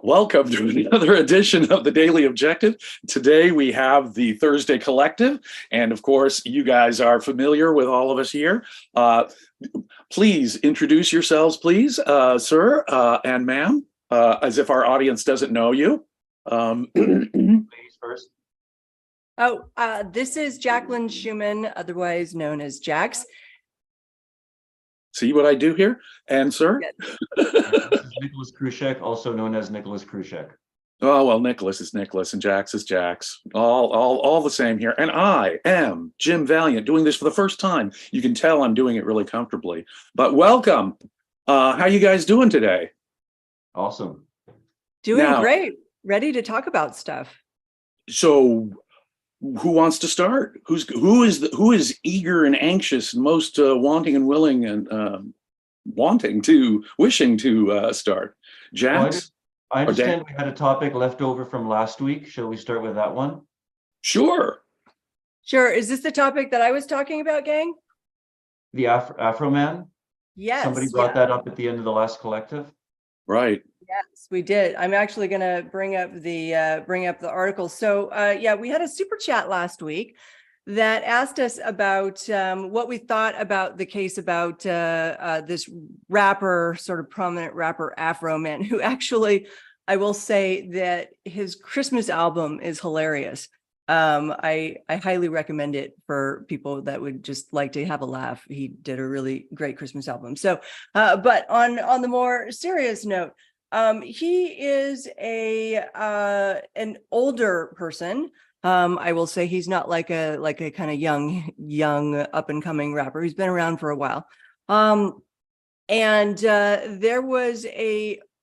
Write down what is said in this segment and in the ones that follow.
Well, welcome to another edition of the Daily Objective. Today we have the Thursday Collective, and of course, you guys are familiar with all of us here. Please introduce yourselves, please, sir and ma'am, as if our audience doesn't know you. Ladies first. This is Jacqueline Schumann, otherwise known as Jax. See what I do here? And sir? This is Nicolas Krusek, also known as Nicolas Krusek. Oh, well, Nicholas is Nicholas and Jax is Jax. All the same here. And I am Jim Valliant, doing this for the first time. You can tell I'm doing it really comfortably. But welcome. How you guys doing today? Awesome. Doing great. Ready to talk about stuff. So who wants to start? Who is eager and anxious and most wanting and willing and wishing to start? Jax? Well, I understand we had a topic left over from last week. Shall we start with that one? Sure. Sure. Is this the topic that I was talking about, gang? The Afroman? Yes. Somebody brought that up at the end of the last collective. Right. Yes, we did. I'm actually going to bring up the article. So yeah, we had a super chat last week that asked us about what we thought about the case about this rapper, sort of prominent rapper Afroman, who actually, I will say that his Christmas album is hilarious. I highly recommend it for people that would just like to have a laugh. He did a really great Christmas album. So, but on the more serious note, he is an older person. I will say he's not like a kind of young up and coming rapper. He's been around for a while. And there was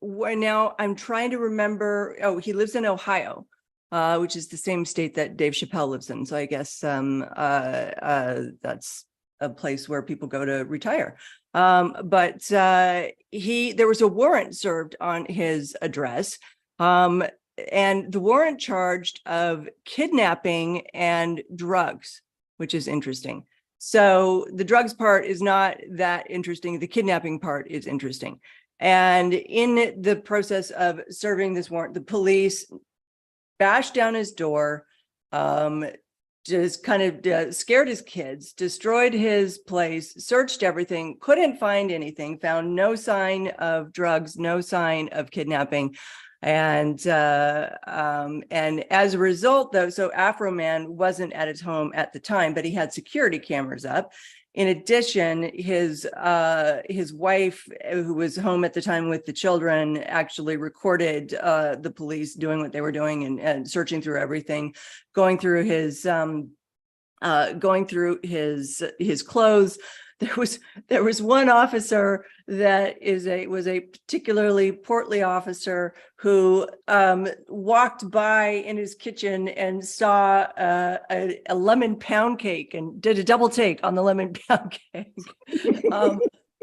now I'm trying to remember. Oh, he lives in Ohio, which is the same state that Dave Chappelle lives in. So I guess that's a place where people go to retire. But there was a warrant served on his address, and the warrant charged of kidnapping and drugs, which is interesting. So the drugs part is not that interesting. The kidnapping part is interesting. And in the process of serving this warrant, the police bashed down his door, just kind of scared his kids, destroyed his place, searched everything, couldn't find anything, found no sign of drugs, no sign of kidnapping. And as a result, though, so Afroman wasn't at his home at the time, but he had security cameras up. In addition, his wife, who was home at the time with the children, actually recorded the police doing what they were doing and searching through everything, going through his clothes. There was one officer that was a particularly portly officer who walked by in his kitchen and saw a lemon pound cake and did a double take on the lemon pound cake.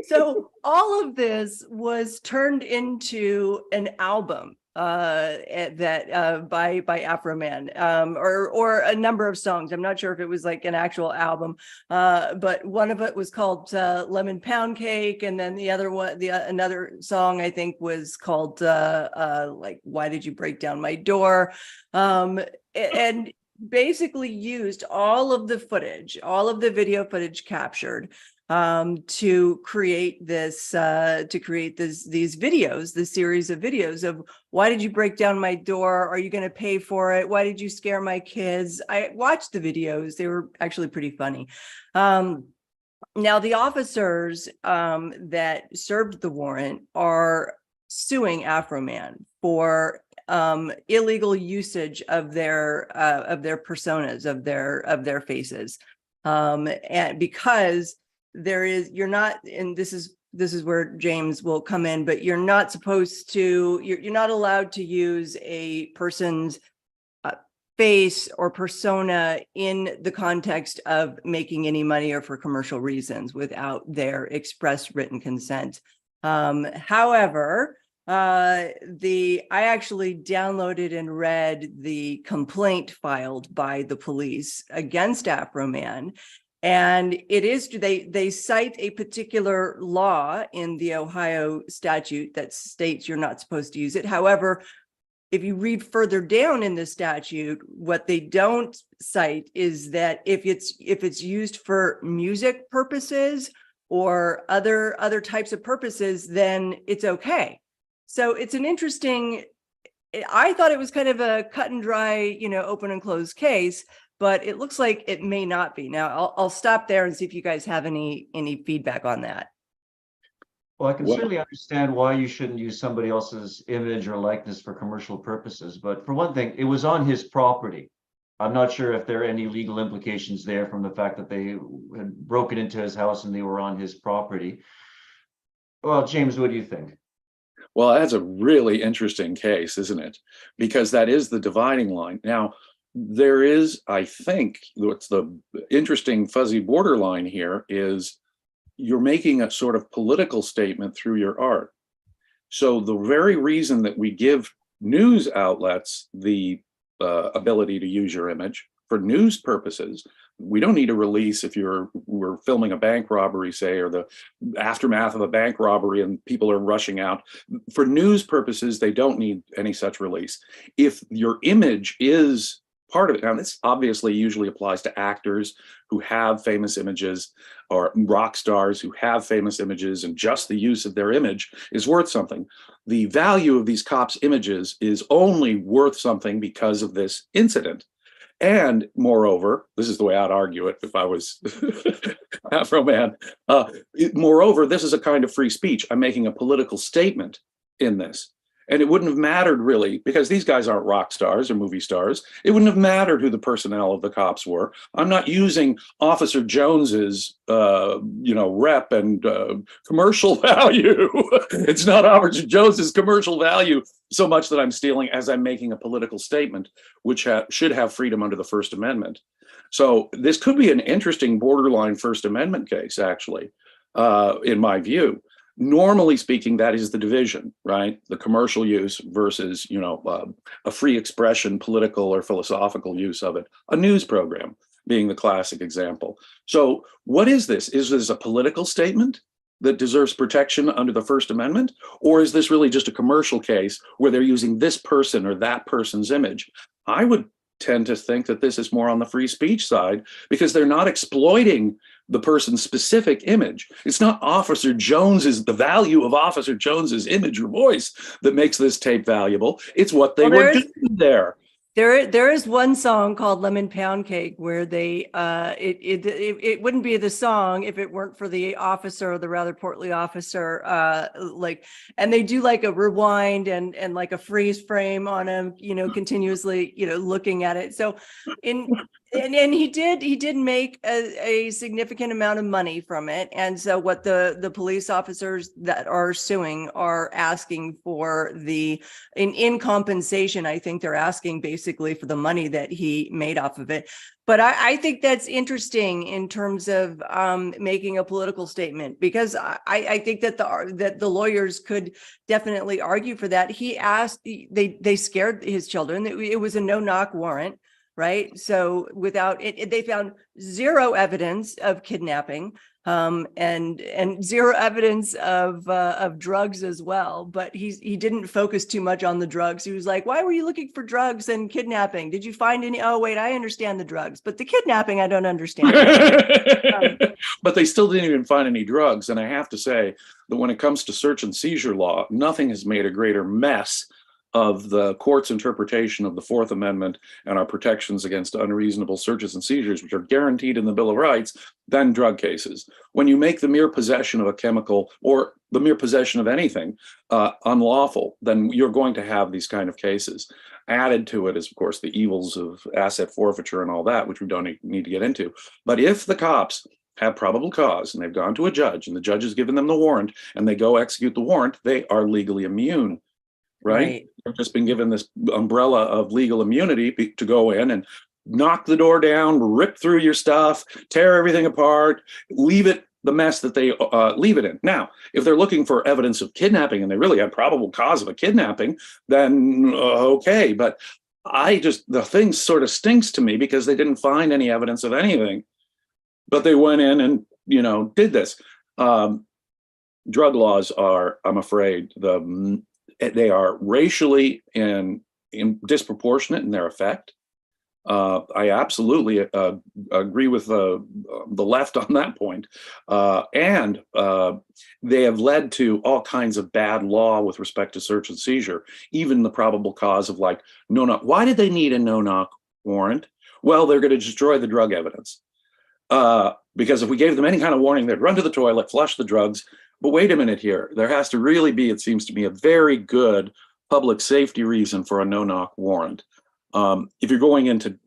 So all of this was turned into an album that by Afroman, or a number of songs. I'm not sure if it was like an actual album, but one of it was called Lemon Pound Cake, and then the other one, another song I think was called like Why Did You Break Down My Door, and basically used all of the footage, all of the video footage captured to create these videos, this series of videos of why did you break down my door? Are you going to pay for it? Why did you scare my kids? I watched the videos. They were actually pretty funny. Now the officers that served the warrant are suing Afroman for illegal usage of their personas, of their faces, and because you're not, and this is where James will come in, but you're not allowed to use a person's face or persona in the context of making any money or for commercial reasons without their express written consent. However, I actually downloaded and read the complaint filed by the police against Afroman. And it is, they cite a particular law in the Ohio statute that states you're not supposed to use it. However, if you read further down in the statute, what they don't cite is that if it's used for music purposes or other types of purposes, then it's okay. So it's an interesting, I thought it was kind of a cut and dry, open and closed case, but it looks like it may not be. Now I'll stop there and see if you guys have any feedback on that. Well, I can certainly understand why you shouldn't use somebody else's image or likeness for commercial purposes. But for one thing, it was on his property. I'm not sure if there are any legal implications there from the fact that they had broken into his house and they were on his property. Well, James, what do you think? Well, that's a really interesting case, isn't it? Because that is the dividing line. Now, there is, I think, what's the interesting fuzzy borderline here is you're making a sort of political statement through your art. So the very reason that we give news outlets the ability to use your image for news purposes, we don't need a release if we're filming a bank robbery, say, or the aftermath of a bank robbery and people are rushing out. For news purposes, they don't need any such release. If your image is part of it, now this obviously usually applies to actors who have famous images or rock stars who have famous images, and just the use of their image is worth something. The value of these cops' images is only worth something because of this incident. And moreover, this is the way I'd argue it if I was Afroman. Moreover, this is a kind of free speech. I'm making a political statement in this. And it wouldn't have mattered really, because these guys aren't rock stars or movie stars. It wouldn't have mattered who the personnel of the cops were. I'm not using Officer Jones's, rep and commercial value. It's not Officer Jones's commercial value so much that I'm stealing as I'm making a political statement, which should have freedom under the First Amendment. So this could be an interesting borderline First Amendment case, actually, in my view. Normally speaking, that is the division, right? The commercial use versus, a free expression, political or philosophical use of it. A news program being the classic example. So what is this? Is this a political statement that deserves protection under the First Amendment? Or is this really just a commercial case where they're using this person or that person's image? I would tend to think that this is more on the free speech side, because they're not exploiting the person's specific image. It's not the value of Officer Jones's image or voice that makes this tape valuable. It's what they were doing there. There is one song called Lemon Pound Cake where they it wouldn't be the song if it weren't for the officer, or the rather portly officer, and they do like a rewind and like a freeze frame on him, continuously, looking at it. So and he did make a significant amount of money from it. And so what the police officers that are suing are asking for in compensation, I think they're asking basically for the money that he made off of it. But I think that's interesting in terms of making a political statement, because I think that the lawyers could definitely argue for that. He asked, they scared his children. It was a no-knock warrant. Right. So without it, they found zero evidence of kidnapping, and zero evidence of drugs as well. But he didn't focus too much on the drugs. He was like, why were you looking for drugs and kidnapping? Did you find any? Oh, wait, I understand the drugs, but the kidnapping, I don't understand. But they still didn't even find any drugs. And I have to say that when it comes to search and seizure law, nothing has made a greater mess of the court's interpretation of the Fourth Amendment and our protections against unreasonable searches and seizures, which are guaranteed in the Bill of Rights, than drug cases. When you make the mere possession of a chemical or the mere possession of anything unlawful, then you're going to have these kind of cases. Added to it is, of course, the evils of asset forfeiture and all that, which we don't need to get into. But if the cops have probable cause and they've gone to a judge and the judge has given them the warrant and they go execute the warrant, they are legally immune. Right? They've just been given this umbrella of legal immunity to go in and knock the door down, rip through your stuff, tear everything apart, leave it the mess that they leave it in. Now, if they're looking for evidence of kidnapping and they really have probable cause of a kidnapping, then okay. But the thing sort of stinks to me because they didn't find any evidence of anything, but they went in and, did this. Drug laws are, I'm afraid, they are racially and disproportionate in their effect. I absolutely agree with the left on that point. And they have led to all kinds of bad law with respect to search and seizure, even the probable cause of like no-knock. Why did they need a no-knock warrant? Well, they're going to destroy the drug evidence. Because if we gave them any kind of warning, they'd run to the toilet, flush the drugs. But wait a minute here. There has to really be, it seems to me, a very good public safety reason for a no-knock warrant. If you're going into,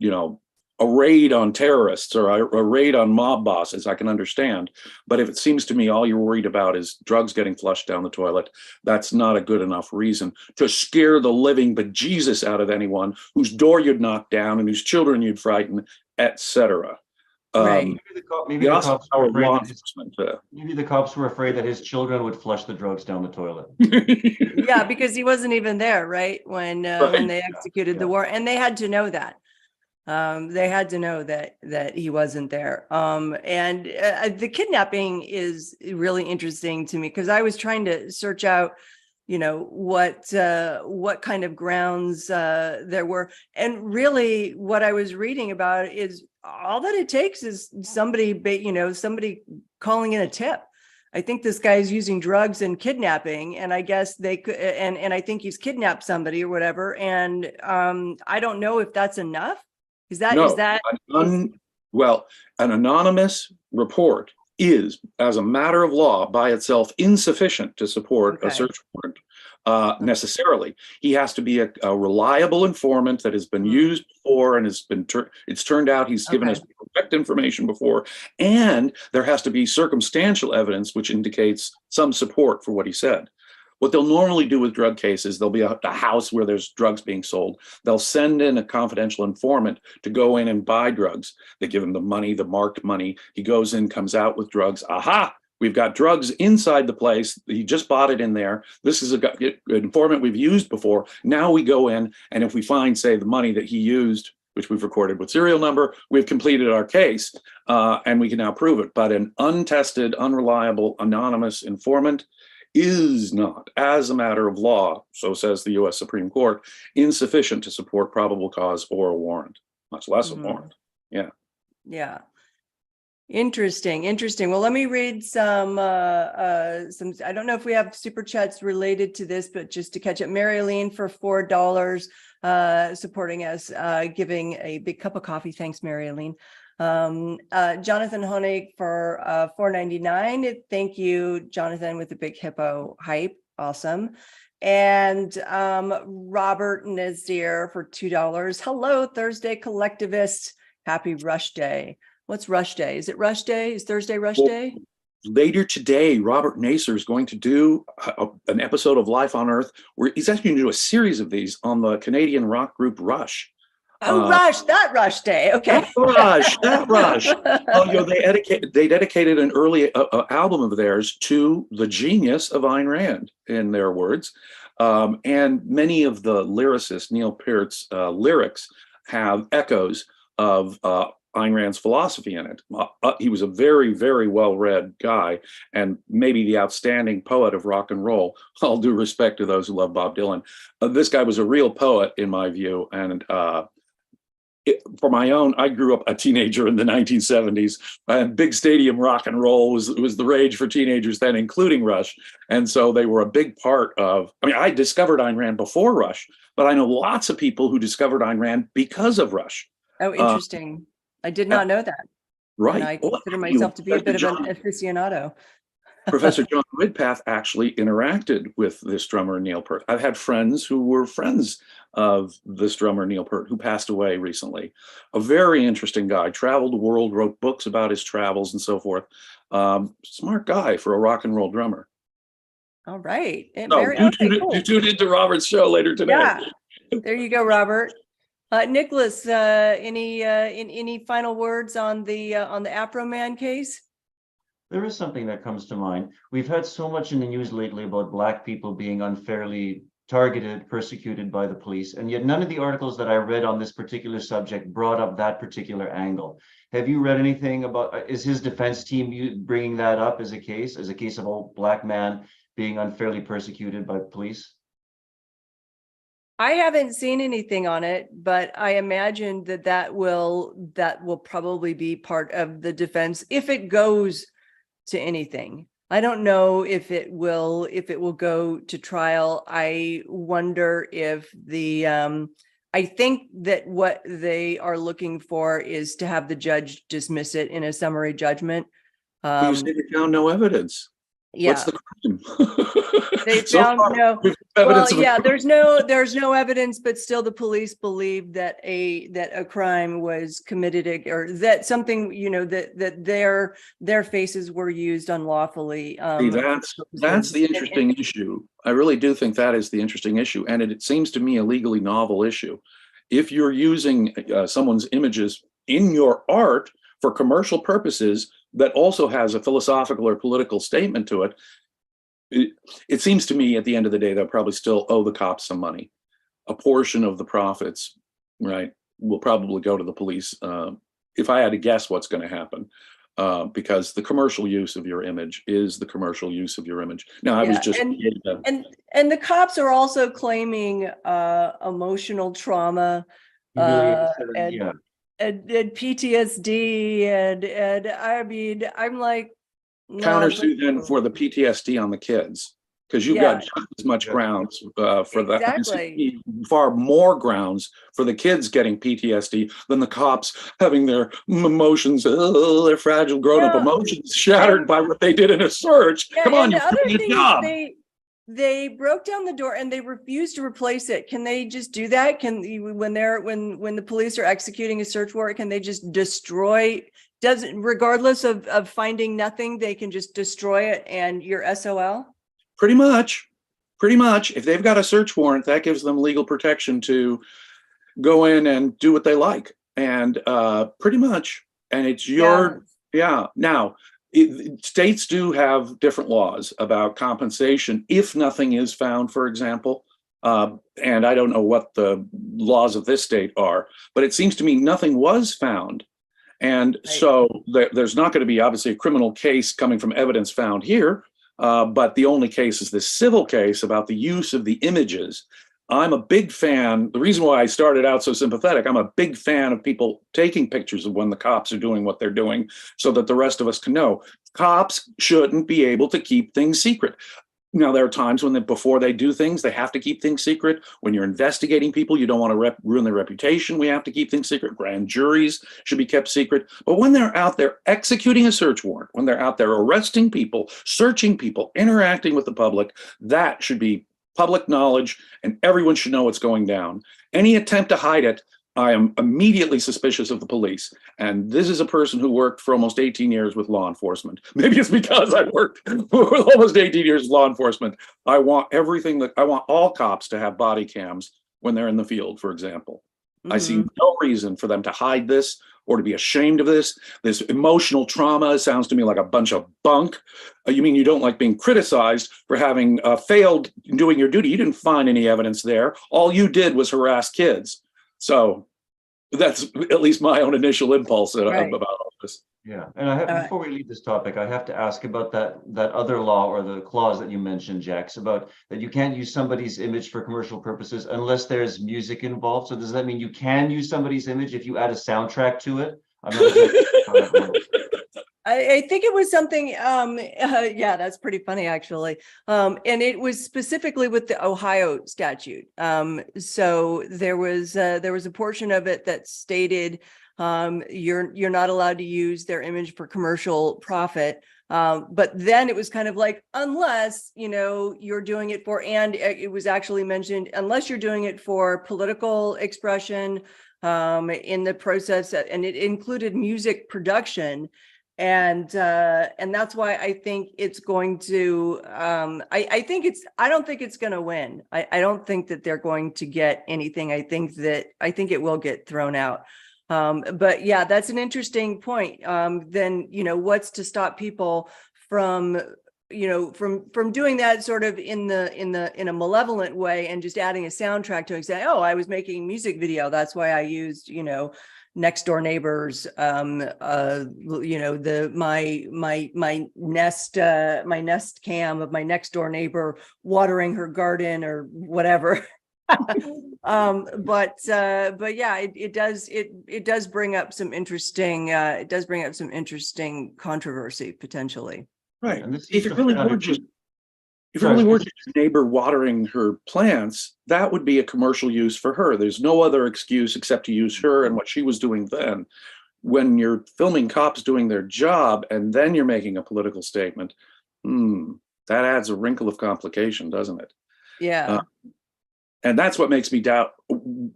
a raid on terrorists or a raid on mob bosses, I can understand. But if it seems to me all you're worried about is drugs getting flushed down the toilet, that's not a good enough reason to scare the living bejesus out of anyone whose door you'd knock down and whose children you'd frighten, etc. Right. Maybe the cops were afraid that his children would flush the drugs down the toilet. Yeah, because he wasn't even there, right? When they executed the warrant, and they had to know that. They had to know that he wasn't there. And the kidnapping is really interesting to me because I was trying to search out, what kind of grounds there were, and really what I was reading about is all that it takes is somebody calling in a tip. I think this guy is using drugs and kidnapping, and I guess they could, and I think he's kidnapped somebody or whatever. And I don't know if that's enough. Well, an anonymous report is, as a matter of law, by itself insufficient to support a search warrant. Necessarily, he has to be a reliable informant that has been used before and it's turned out he's given us correct information before, and there has to be circumstantial evidence which indicates some support for what he said. What they'll normally do with drug cases, there'll be a house where there's drugs being sold. They'll send in a confidential informant to go in and buy drugs. They give him the money, the marked money. He goes in, comes out with drugs. Aha! We've got drugs inside the place. He just bought it in there. This is an informant we've used before. Now we go in, and if we find, say, the money that he used, which we've recorded with serial number, we've completed our case, and we can now prove it. But an untested, unreliable, anonymous informant is not, as a matter of law, so says the U.S. Supreme Court, insufficient to support probable cause or a warrant, much less a warrant. Yeah. Yeah. Interesting. Well, let me read some, I don't know if we have super chats related to this, but just to catch up, Mary Aline for $4, supporting us, giving a big cup of coffee. Thanks, Mary Aline. Jonathan Honig for $4.99. Thank you, Jonathan, with the big hippo hype. Awesome. And Robert Nazir for $2. Hello, Thursday collectivists. Happy Rush Day. What's Rush Day? Is it Rush Day? Is Thursday Rush Day? Later today, Robert Nasir is going to do an episode of Life on Earth where he's actually going to do a series of these on the Canadian rock group Rush. Oh, Rush, that Rush Day. Okay. That Rush. They dedicated an early album of theirs to the genius of Ayn Rand, in their words. And many of the lyricists, Neil Peart's lyrics, have echoes of Ayn Rand's philosophy in it. He was a very, very well-read guy, and maybe the outstanding poet of rock and roll. All due respect to those who love Bob Dylan. This guy was a real poet, in my view, and for my own, I grew up a teenager in the 1970s, and big stadium rock and roll was the rage for teenagers then, including Rush. And so they were a big part of, I discovered Ayn Rand before Rush, but I know lots of people who discovered Ayn Rand because of Rush. Oh, interesting. I did not know that. Right. And I consider myself to be a bit of an aficionado. Professor John Ridpath actually interacted with this drummer, Neil Peart. I've had friends who were friends of this drummer, Neil Peart, who passed away recently. A very interesting guy, traveled the world, wrote books about his travels and so forth. Smart guy for a rock and roll drummer. All right. You tune into Robert's show later today. Yeah. There you go, Robert. Nicholas, any final words on the Afroman case? There is something that comes to mind. We've had so much in the news lately about Black people being unfairly targeted, persecuted by the police, and yet none of the articles that I read on this particular subject brought up that particular angle. Have you read anything about, is his defense team bringing that up as a case of a Black man being unfairly persecuted by police? I haven't seen anything on it, but I imagine that will probably be part of the defense if it goes to anything. I don't know if it will go to trial. I wonder if I think that what they are looking for is to have the judge dismiss it in a summary judgment. You say they found no evidence. What's Yeah, the crime? they So found far, no. we've got Well, evidence of a yeah, crime. there's no evidence, but still the police believe that a crime was committed, or that something, that their faces were used unlawfully. See, that's the interesting issue. I really do think that is the interesting issue, and it seems to me a legally novel issue. If you're using someone's images in your art for commercial purposes that also has a philosophical or political statement to it, it seems to me at the end of the day they'll probably still owe the cops some money. A portion of the profits, right, will probably go to the police. If I had to guess what's going to happen, because the commercial use of your image is the commercial use of your image. Now, I was Yeah, just and the cops are also claiming emotional trauma, Humiliation, and yeah. and PTSD, and I mean, I'm like, no, countersue then for the PTSD on the kids, because you've yeah, got just as much Yeah. grounds for that. It seems to exactly. me far more grounds for the kids getting PTSD than the cops having their emotions, their fragile grown-up Yeah, emotions shattered and by what they did in a search. yeah, Come on, and the you're other doing a thing is job. they broke down the door and they refused to replace it. Can they just do that? When the police are executing a search warrant, can they just destroy? Doesn't, regardless of finding nothing, they can just destroy it and you're SOL? Pretty much. Pretty much. If they've got a search warrant, that gives them legal protection to go in and do what they like. And pretty much. And it's Yeah. yeah. Now, states do have different laws about compensation if nothing is found, for example. And I don't know what the laws of this state are, but it seems to me nothing was found. And Right. so there's not going to be obviously a criminal case coming from evidence found here, but the only case is this civil case about the use of the images. I'm a big fan. The reason why I started out so sympathetic, I'm a big fan of people taking pictures of when the cops are doing what they're doing so that the rest of us can know. Cops shouldn't be able to keep things secret. Now, there are times when before they do things, they have to keep things secret. When you're investigating people, you don't want to ruin their reputation. We have to keep things secret. Grand juries should be kept secret. But when they're out there executing a search warrant, when they're out there arresting people, searching people, interacting with the public, that should be public knowledge and everyone should know what's going down. Any attempt to hide it, I am immediately suspicious of the police. And this is a person who worked for almost 18 years with law enforcement. Maybe it's because I worked for almost 18 years with law enforcement. I want all cops to have body cams when they're in the field, for example. I see no reason for them to hide this or to be ashamed of this. This emotional trauma sounds to me like a bunch of bunk. You mean you don't like being criticized for having failed in doing your duty? You didn't find any evidence there. All you did was harass kids. So that's at least my own initial impulse Right. about all this. Yeah, and I have, before we leave this topic, I have to ask about that other law or the clause that you mentioned, Jax, about that you can't use somebody's image for commercial purposes unless there's music involved. So does that mean you can use somebody's image if you add a soundtrack to it? I'm not exactly sure how that works. I think it was something, yeah, that's pretty funny, actually. And it was specifically with the Ohio statute. So there was a portion of it that stated you're not allowed to use their image for commercial profit. But then it was kind of like, unless, you're doing it for, and it was actually mentioned, unless you're doing it for political expression in the process, and it included music production. And that's why I think it's going to, I don't think it's going to win. I don't think that they're going to get anything. I think it will get thrown out. But yeah, that's an interesting point. Then, what's to stop people from, from doing that sort of in a malevolent way and just adding a soundtrack to it and say, oh, I was making music video. That's why I used, next door neighbors, my nest cam of my next door neighbor watering her garden or whatever. But yeah, it does bring up some interesting controversy potentially. Right. And this If seems it to really fit under were just if it Sorry, I was really gonna were say- just a neighbor watering her plants, that would be a commercial use for her. There's no other excuse except to use her and what she was doing then. When you're filming cops doing their job and then you're making a political statement, that adds a wrinkle of complication, doesn't it? Yeah. And that's what makes me doubt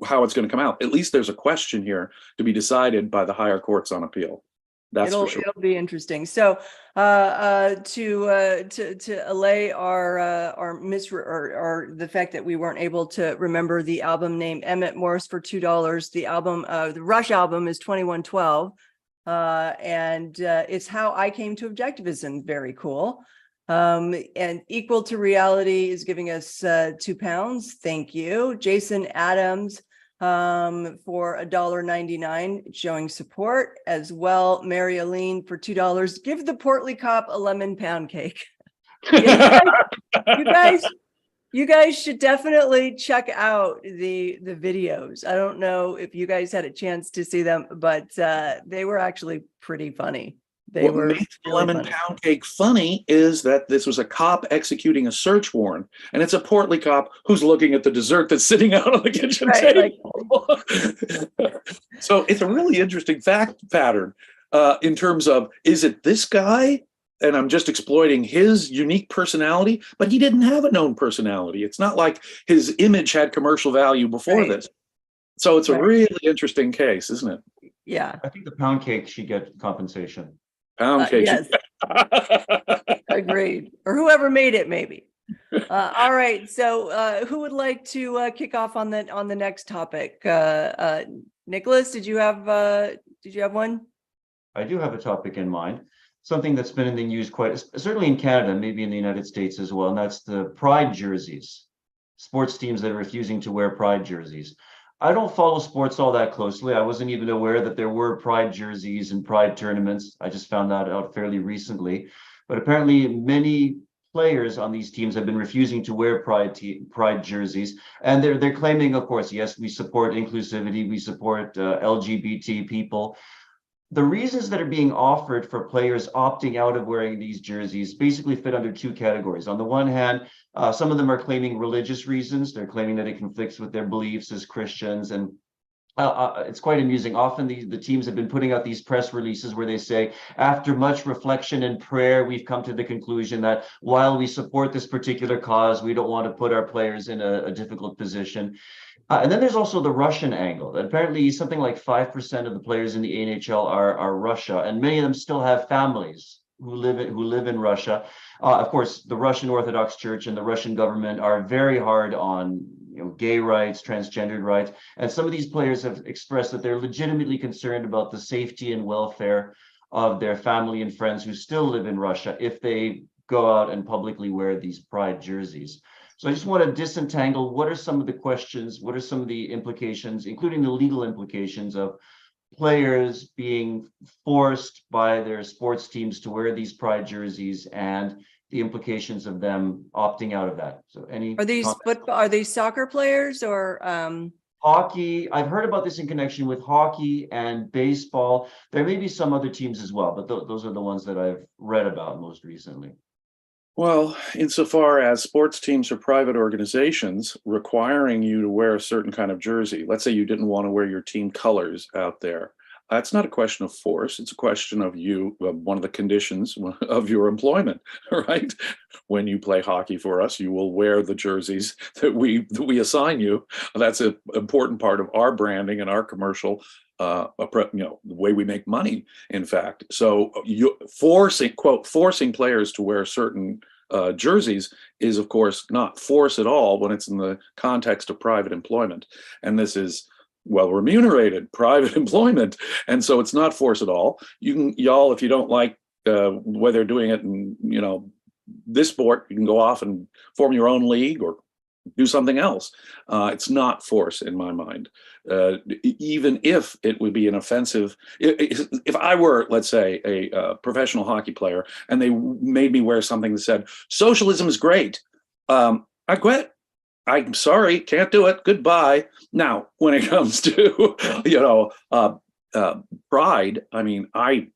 how it's going to come out. At least there's a question here to be decided by the higher courts on appeal. That's for sure. It'll be interesting. So to allay our or the fact that we weren't able to remember the album name, Emmett Morris for $2. The album, the Rush album is 2112. And it's How I Came to Objectivism. Very cool. And Equal to Reality is giving us £2. Thank you. Jason Adams for $1.99, showing support as well. Mary Aline for $2. Give the portly cop a lemon pound cake. Yeah, you guys should definitely check out the videos. I don't know if you guys had a chance to see them, but they were actually pretty funny. What makes the lemon pound cake funny is that this was a cop executing a search warrant, and it's a portly cop who's looking at the dessert that's sitting out on the kitchen table. So it's a really interesting fact pattern in terms of, is it this guy? And I'm just exploiting his unique personality, but he didn't have a known personality. It's not like his image had commercial value before this. So it's a really interesting case, isn't it? Yeah. I think the pound cake should get compensation. Pound cake. Yes. Agreed. Or whoever made it, maybe. All right. So who would like to kick off on the next topic? Nicholas, did you have one? I do have a topic in mind, something that's been in the news certainly in Canada, maybe in the United States as well, and that's the pride jerseys. Sports teams that are refusing to wear pride jerseys. I don't follow sports all that closely. I wasn't even aware that there were pride jerseys and pride tournaments. I just found that out fairly recently. But apparently many players on these teams have been refusing to wear pride jerseys. And they're claiming, of course, yes, we support inclusivity, we support LGBT people. The reasons that are being offered for players opting out of wearing these jerseys basically fit under two categories. On the one hand, some of them are claiming religious reasons. They're claiming that it conflicts with their beliefs as Christians. And it's quite amusing. Often the teams have been putting out these press releases where they say, after much reflection and prayer, we've come to the conclusion that while we support this particular cause, we don't want to put our players in a difficult position. And then there's also the Russian angle. That apparently something like 5% of the players in the NHL are Russia, and many of them still have families who live in Russia. Of course, the Russian Orthodox Church and the Russian government are very hard on gay rights, transgendered rights, and some of these players have expressed that they're legitimately concerned about the safety and welfare of their family and friends who still live in Russia if they go out and publicly wear these pride jerseys. So I just want to disentangle what are some of the questions, what are some of the implications, including the legal implications of players being forced by their sports teams to wear these pride jerseys and the implications of them opting out of that. So are these soccer players or hockey? I've heard about this in connection with hockey and baseball. There may be some other teams as well, but those are the ones that I've read about most recently. Well, insofar as sports teams are private organizations, requiring you to wear a certain kind of jersey, let's say you didn't want to wear your team colors out there, that's not a question of force. It's a question of one of the conditions of your employment, right? When you play hockey for us, you will wear the jerseys that we assign you. That's an important part of our branding and our commercial the way we make money, in fact. So forcing players to wear certain jerseys is, of course, not force at all when it's in the context of private employment. And this is well-remunerated private employment. And so it's not force at all. Y'all, if you don't like the way they're doing it in, this sport, you can go off and form your own league or do something else. It's not force in my mind. Even if it would be an offensive, if I were, let's say, a professional hockey player and they made me wear something that said socialism is great, I'd quit. I'm sorry, can't do it. Goodbye. Now, when it comes to, pride, I mean, I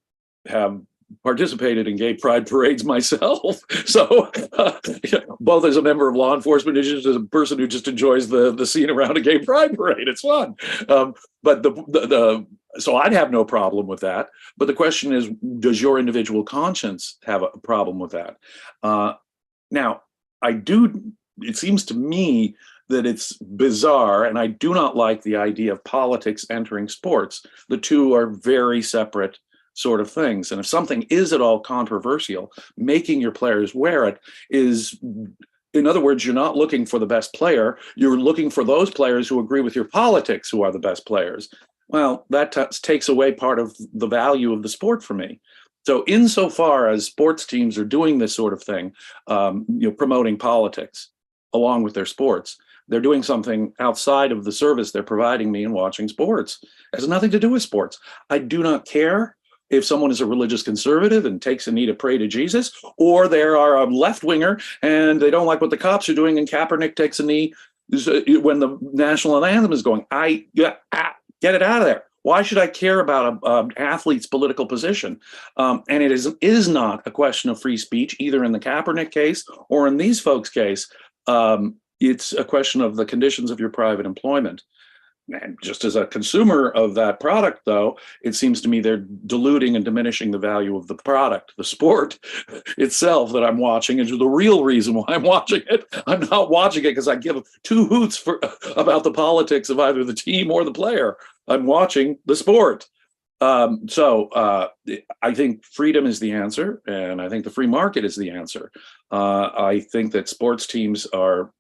have participated in gay pride parades myself. So, both as a member of law enforcement, and just as a person who just enjoys the scene around a gay pride parade, it's fun. But so I'd have no problem with that. But the question is, does your individual conscience have a problem with that? Now, I do. It seems to me that it's bizarre, and I do not like the idea of politics entering sports. The two are very separate sort of things. And if something is at all controversial, making your players wear it is, in other words, you're not looking for the best player. You're looking for those players who agree with your politics who are the best players. Well, that takes away part of the value of the sport for me. So insofar as sports teams are doing this sort of thing, promoting politics along with their sports, they're doing something outside of the service they're providing me in watching sports. It has nothing to do with sports. I do not care if someone is a religious conservative and takes a knee to pray to Jesus, or they are a left winger and they don't like what the cops are doing, and Kaepernick takes a knee when the national anthem is going. Get it out of there. Why should I care about an athlete's political position? And it is not a question of free speech, either in the Kaepernick case or in these folks' case. It's a question of the conditions of your private employment. And just as a consumer of that product, though, it seems to me they're diluting and diminishing the value of the product. The sport itself that I'm watching is the real reason why I'm watching it. I'm not watching it because I give two hoots about the politics of either the team or the player. I'm watching the sport. So I think freedom is the answer, and I think the free market is the answer. I think that sports teams are,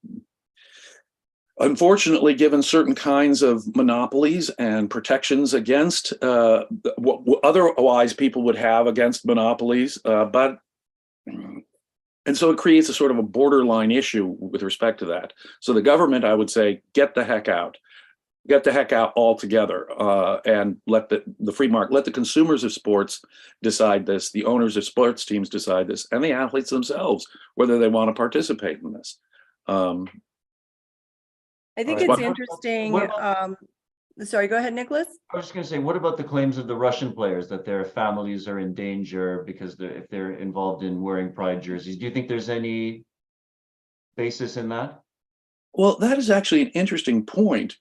unfortunately, given certain kinds of monopolies and protections against what otherwise people would have against monopolies. And so it creates a sort of a borderline issue with respect to that. So the government, I would say, get the heck out. Get the heck out altogether, and let the free market, let the consumers of sports decide this, the owners of sports teams decide this, and the athletes themselves, whether they want to participate in this. I think it's interesting. Sorry, go ahead, Nicholas. I was just going to say, what about the claims of the Russian players that their families are in danger because if they're involved in wearing pride jerseys? Do you think there's any basis in that? Well, that is actually an interesting point,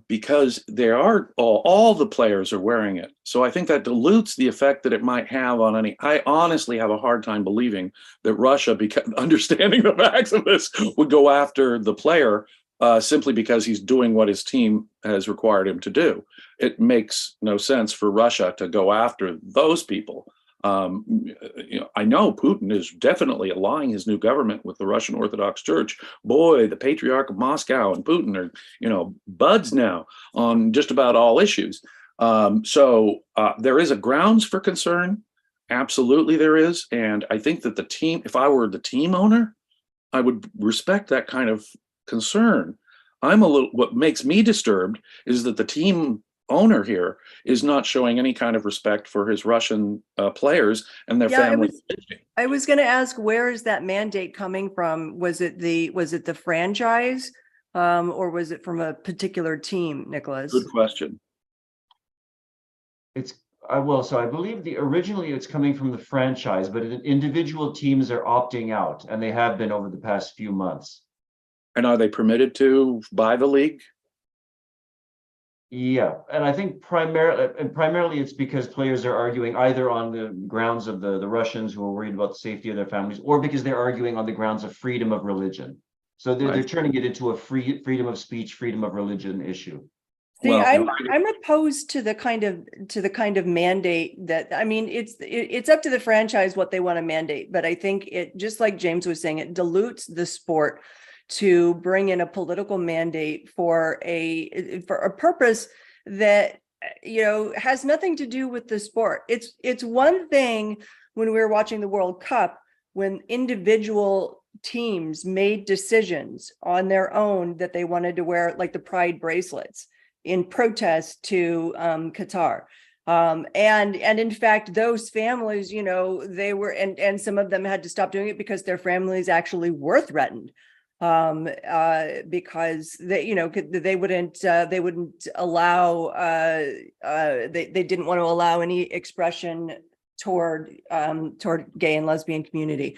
because there are all the players are wearing it. So I think that dilutes the effect that it might have on any. I honestly have a hard time believing that Russia, because understanding the facts of this, would go after the player simply because he's doing what his team has required him to do. It makes no sense for Russia to go after those people. I know Putin is definitely aligning his new government with the Russian Orthodox Church. Boy, the Patriarch of Moscow and Putin are, buds now on just about all issues. So there is a grounds for concern. Absolutely there is. And I think that the team, if I were the team owner, I would respect that kind of concern. What makes me disturbed is that the team owner here is not showing any kind of respect for his Russian players and their families. I was going to ask, where is that mandate coming from? Was it the franchise, or was it from a particular team, Nicholas? Good question. So I believe originally it's coming from the franchise, but individual teams are opting out, and they have been over the past few months. And are they permitted to by the league? Yeah, and I think primarily it's because players are arguing either on the grounds of the Russians who are worried about the safety of their families, or because they're arguing on the grounds of freedom of religion. So they're turning it into a freedom of speech, freedom of religion issue. See, I'm opposed to the kind of mandate that, I mean, it's up to the franchise what they want to mandate, but I think it, just like James was saying, it dilutes the sport to bring in a political mandate for a purpose that has nothing to do with the sport. It's one thing when we were watching the World Cup, when individual teams made decisions on their own that they wanted to wear, like the pride bracelets, in protest to Qatar. And in fact, those families, they were, and some of them had to stop doing it because their families actually were threatened. because they wouldn't allow, they didn't want to allow any expression toward gay and lesbian community.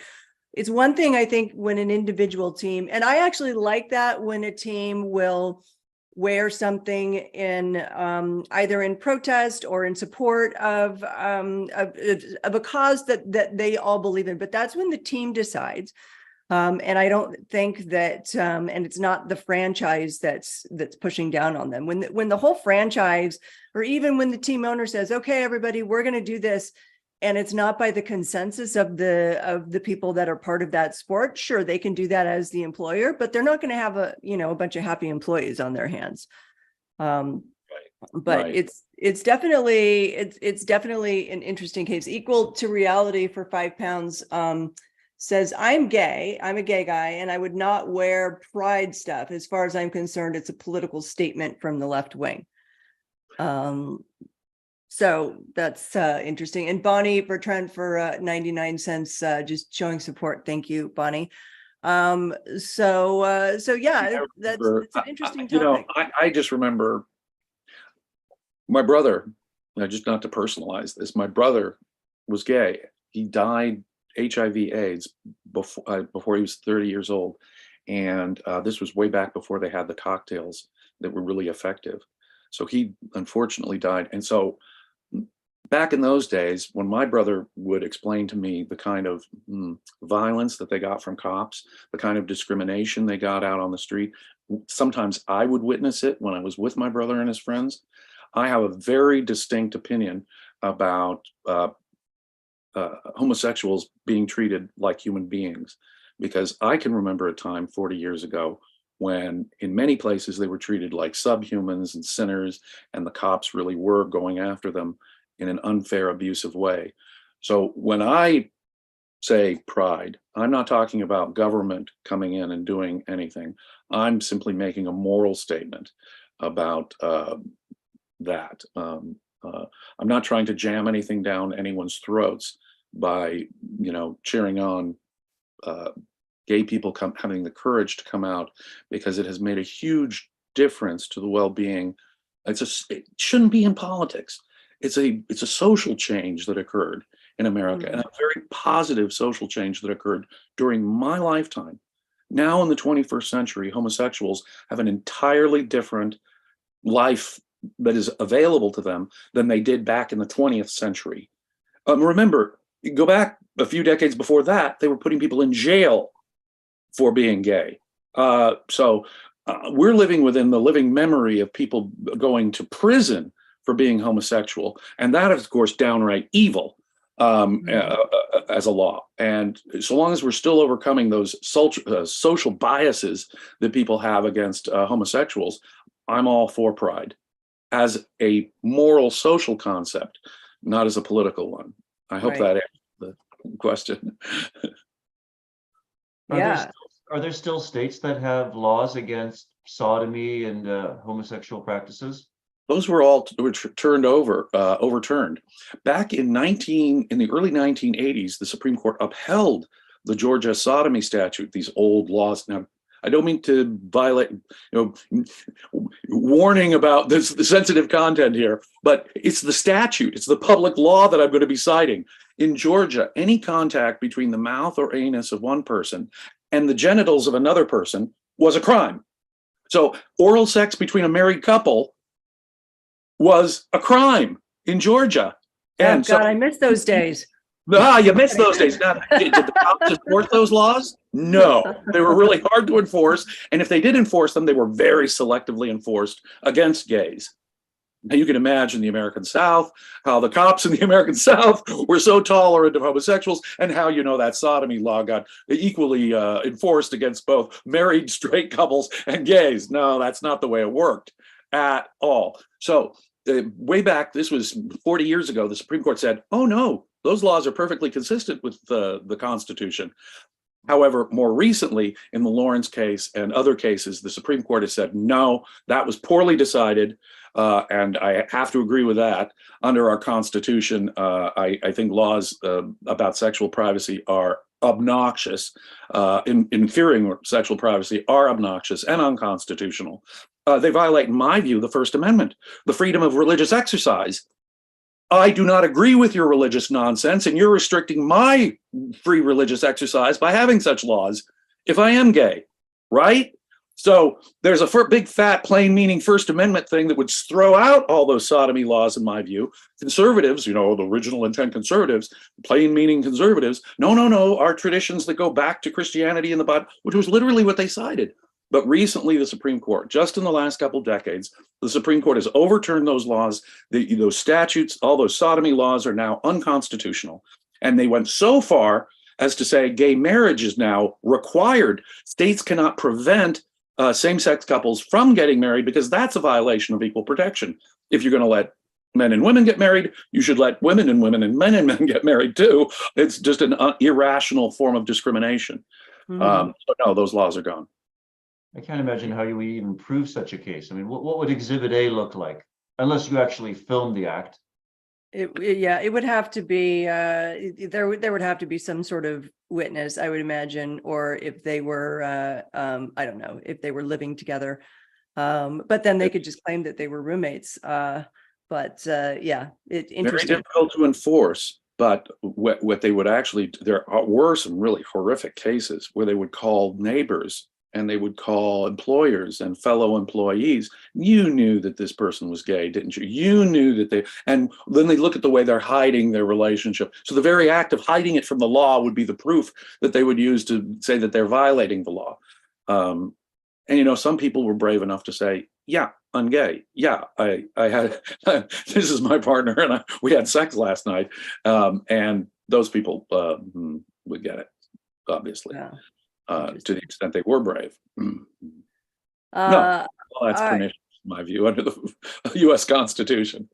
It's one thing, I think, when an individual team, and I actually like that when a team will wear something in either in protest or in support of a cause that they all believe in. But that's when the team decides. And I don't think that, and it's not the franchise that's pushing down on them. When the whole franchise, or even when the team owner says, "Okay, everybody, we're going to do this," and it's not by the consensus of the people that are part of that sport, sure, they can do that as the employer, but they're not going to have a bunch of happy employees on their hands. But Right. it's definitely an interesting case. Equal to Reality for 5 pounds says, I'm gay, I'm a gay guy, and I would not wear pride stuff. As far as I'm concerned, it's a political statement from the left wing. So that's interesting. And Bonnie Bertrand for 99 cents, just showing support. Thank you, Bonnie. So yeah, that's an interesting topic. I just remember my brother, just not to personalize this, my brother was gay. He died HIV/AIDS before he was 30 years old. And this was way back before they had the cocktails that were really effective. So he unfortunately died. And so back in those days, when my brother would explain to me the kind of violence that they got from cops, the kind of discrimination they got out on the street, sometimes I would witness it when I was with my brother and his friends. I have a very distinct opinion about homosexuals being treated like human beings, because I can remember a time 40 years ago when in many places they were treated like subhumans and sinners, and the cops really were going after them in an unfair, abusive way. So when I say pride, I'm not talking about government coming in and doing anything. I'm simply making a moral statement about that. I'm not trying to jam anything down anyone's throats by, cheering on gay people having the courage to come out, because it has made a huge difference to the well-being. It shouldn't be in politics. It's a social change that occurred in America, and a very positive social change that occurred during my lifetime. Now in the 21st century, homosexuals have an entirely different life that is available to them than they did back in the 20th century. Remember, go back a few decades before that, they were putting people in jail for being gay. So we're living within the living memory of people going to prison for being homosexual. And that is, of course, downright evil as a law. And so long as we're still overcoming those social biases that people have against homosexuals, I'm all for pride as a moral social concept, not as a political one. I hope that answers the question. Are there still states that have laws against sodomy and homosexual practices? Those were all overturned. Back in the early 1980s, the Supreme Court upheld the Georgia sodomy statute, these old laws. Now, I don't mean to violate, warning about the sensitive content here, but it's the statute, it's the public law that I'm going to be citing. In Georgia, any contact between the mouth or anus of one person and the genitals of another person was a crime. So oral sex between a married couple was a crime in Georgia. And God, I miss those days. You missed those days. Now, did the cops enforce those laws? No, they were really hard to enforce. And if they did enforce them, they were very selectively enforced against gays. Now you can imagine the American South, how the cops in the American South were so tolerant of homosexuals, and how, that sodomy law got equally enforced against both married straight couples and gays. No, that's not the way it worked at all. So way back, this was 40 years ago, the Supreme Court said, oh no, those laws are perfectly consistent with the Constitution. However, more recently, in the Lawrence case and other cases, the Supreme Court has said, no, that was poorly decided. And I have to agree with that. Under our Constitution, I think laws about sexual privacy are obnoxious, interfering with sexual privacy are obnoxious and unconstitutional. They violate, in my view, the First Amendment, the freedom of religious exercise. I do not agree with your religious nonsense, and you're restricting my free religious exercise by having such laws if I am gay, right? So there's a big, fat, plain meaning First Amendment thing that would throw out all those sodomy laws, in my view. Conservatives, the original intent conservatives, plain meaning conservatives, no, our traditions that go back to Christianity in the Bible, which was literally what they cited. But recently, the Supreme Court, just in the last couple of decades, the Supreme Court has overturned those laws. Those statutes, all those sodomy laws are now unconstitutional. And they went so far as to say gay marriage is now required. States cannot prevent same-sex couples from getting married because that's a violation of equal protection. If you're going to let men and women get married, you should let women and men and men get married too. It's just an irrational form of discrimination. So no, those laws are gone. I can't imagine how you would even prove such a case. I mean, what would Exhibit A look like? Unless you actually filmed the act. It would have to be, there would have to be some sort of witness, I would imagine, or if they were, I don't know, if they were living together. But then they could just claim that they were roommates. Yeah, interesting. Very difficult to enforce. But what they would actually, there were some really horrific cases where they would call neighbors and they would call employers and fellow employees. You knew that this person was gay, didn't you? You knew that and then they look at the way they're hiding their relationship. So the very act of hiding it from the law would be the proof that they would use to say that they're violating the law. And some people were brave enough to say, yeah, I'm gay. Yeah, I had, this is my partner and we had sex last night. And those people would get it, obviously. Yeah. To the extent they were brave. No, that's permission, in my view, under the U.S. Constitution.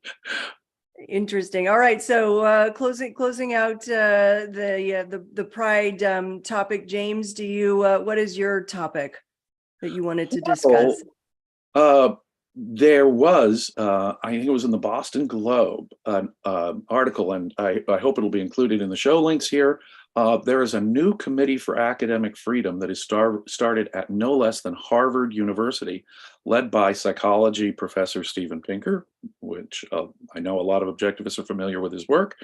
Interesting. All right. So closing out the Pride topic, James. What is your topic that you wanted to discuss? There was, I think it was in the Boston Globe, an article, and I hope it'll be included in the show links here. There is a new committee for academic freedom that is started at no less than Harvard University, led by psychology professor Steven Pinker, which I know a lot of objectivists are familiar with his work.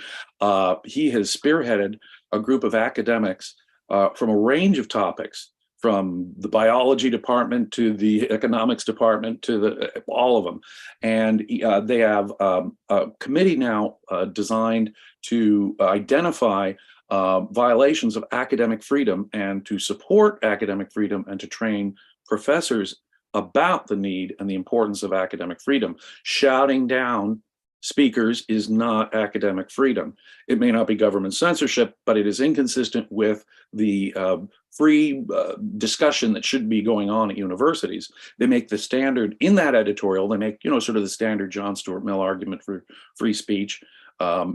He has spearheaded a group of academics from a range of topics, from the biology department to the economics department to all of them. And they have a committee now designed to identify violations of academic freedom and to support academic freedom and to train professors about the need and the importance of academic freedom. Shouting down speakers is not academic freedom. It may not be government censorship, but it is inconsistent with the free discussion that should be going on at universities. They make the standard in that editorial, they make, sort of the standard John Stuart Mill argument for free speech.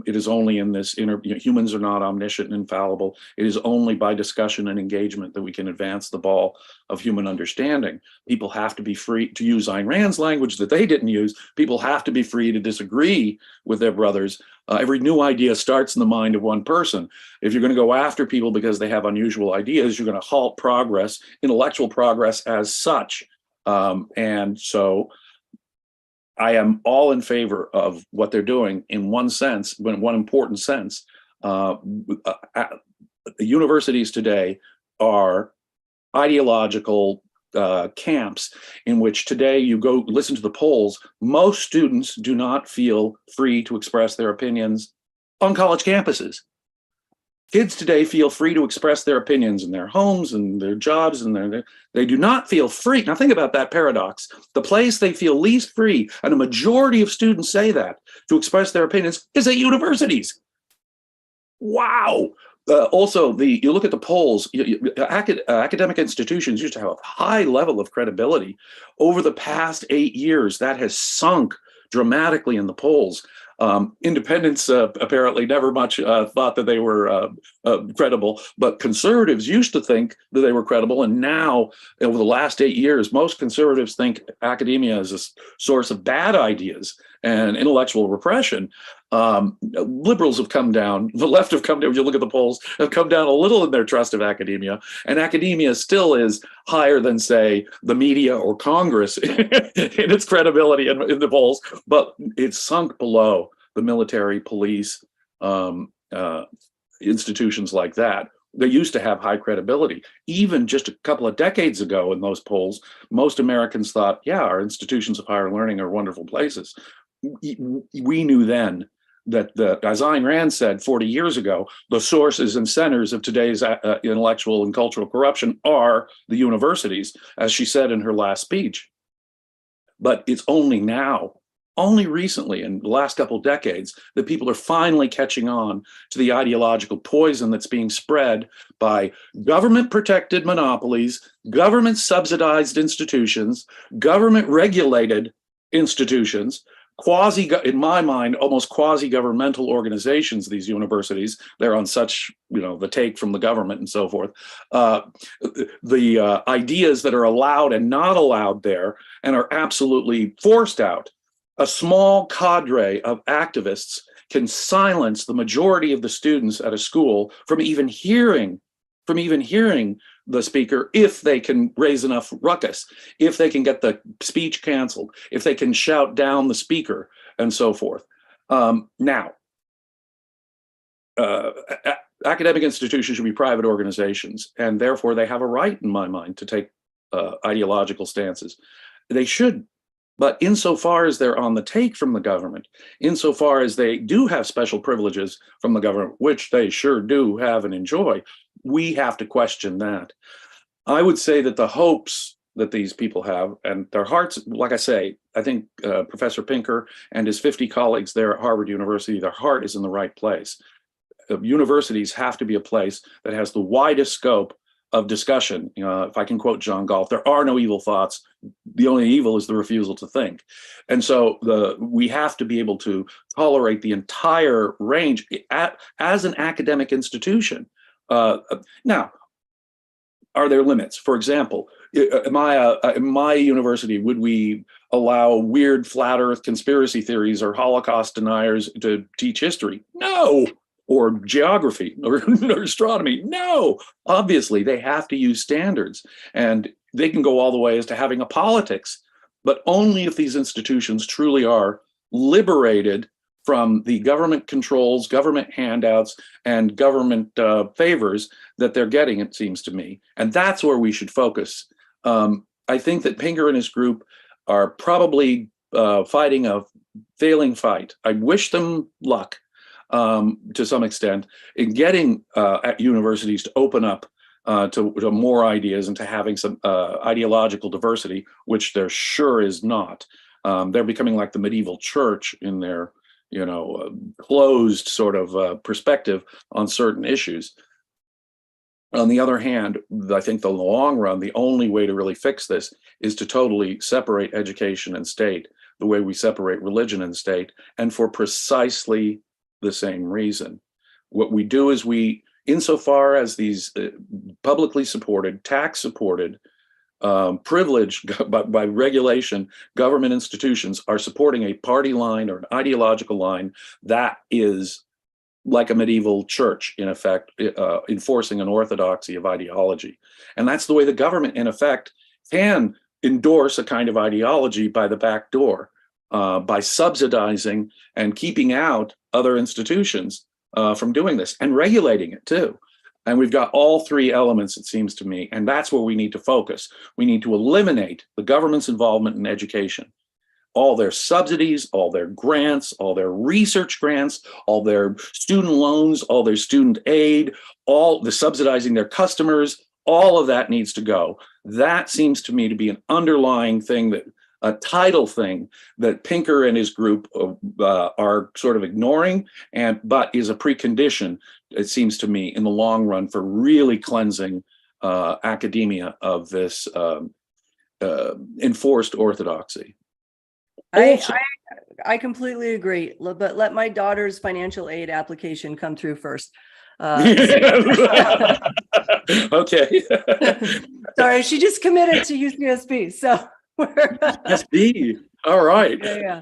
It is only in this humans are not omniscient and infallible. It is only by discussion and engagement that we can advance the ball of human understanding. People have to be free, to use Ayn Rand's language that they didn't use, people have to be free to disagree with their brothers. Every new idea starts in the mind of one person. If you're going to go after people because they have unusual ideas, you're going to halt progress, intellectual progress as such. And so I am all in favor of what they're doing in one sense, in one important sense. Universities today are ideological camps in which today you go listen to the polls. Most students do not feel free to express their opinions on college campuses. Kids today feel free to express their opinions in their homes and their jobs, and they do not feel free. Now think about that paradox. The place they feel least free, and a majority of students say that, to express their opinions is at universities. Wow. Also, you look at the polls, academic institutions used to have a high level of credibility. Over the past 8 years, that has sunk dramatically in the polls. Independents apparently never much thought that they were credible, but conservatives used to think that they were credible. And now, over the last 8 years, most conservatives think academia is a source of bad ideas and intellectual repression. Liberals have come down, the left have come down, if you look at the polls, have come down a little in their trust of academia. And academia still is higher than, say, the media or Congress in its credibility in the polls, but it's sunk below the military, police, institutions like that. They used to have high credibility. Even just a couple of decades ago in those polls, most Americans thought, yeah, our institutions of higher learning are wonderful places. We knew then that, as Ayn Rand said 40 years ago, the sources and centers of today's intellectual and cultural corruption are the universities, as she said in her last speech. But it's only now, only recently, in the last couple of decades, that people are finally catching on to the ideological poison that's being spread by government-protected monopolies, government-subsidized institutions, government-regulated institutions, in my mind, almost quasi-governmental organizations, these universities. They're on such, the take from the government and so forth. The ideas that are allowed and not allowed there and are absolutely forced out. A small cadre of activists can silence the majority of the students at a school from even hearing the speaker if they can raise enough ruckus, if they can get the speech canceled, if they can shout down the speaker, and so forth. Now, academic institutions should be private organizations, and therefore they have a right, in my mind, to take ideological stances. They should. But insofar as they're on the take from the government, insofar as they do have special privileges from the government, which they sure do have and enjoy, we have to question that. I would say that the hopes that these people have, and their hearts, like I say, I think Professor Pinker and his 50 colleagues there at Harvard University, their heart is in the right place. Universities have to be a place that has the widest scope of discussion. If I can quote John Galt, there are no evil thoughts. The only evil is the refusal to think. And so we have to be able to tolerate the entire range as an academic institution. Now, are there limits? For example, in my university, would we allow weird flat earth conspiracy theories or Holocaust deniers to teach history? No. Or geography or astronomy? No. Obviously, they have to use standards, and they can go all the way as to having a politics, but only if these institutions truly are liberated from the government controls, government handouts, and government favors that they're getting, it seems to me. And that's where we should focus. I think that Pinker and his group are probably fighting a failing fight. I wish them luck. To some extent, in getting at universities to open up to more ideas and to having some ideological diversity, which there sure is not. They're becoming like the medieval church in their, closed sort of perspective on certain issues. On the other hand, I think the long run, the only way to really fix this is to totally separate education and state, the way we separate religion and state, and for precisely the same reason. What we do is insofar as these publicly supported, tax supported, privileged by regulation, government institutions are supporting a party line or an ideological line that is like a medieval church, in effect, enforcing an orthodoxy of ideology. And that's the way the government, in effect, can endorse a kind of ideology by the back door. By subsidizing and keeping out other institutions from doing this and regulating it too. And we've got all three elements, it seems to me, and that's where we need to focus. We need to eliminate the government's involvement in education. All their subsidies, all their grants, all their research grants, all their student loans, all their student aid, all the subsidizing their customers, all of that needs to go. That seems to me to be an underlying thing, a tidal thing that Pinker and his group are sort of ignoring, but is a precondition, it seems to me, in the long run for really cleansing academia of this enforced orthodoxy. Also, I completely agree, but let my daughter's financial aid application come through first. okay. Sorry, she just committed to UCSB, so we're SB. All right. yeah.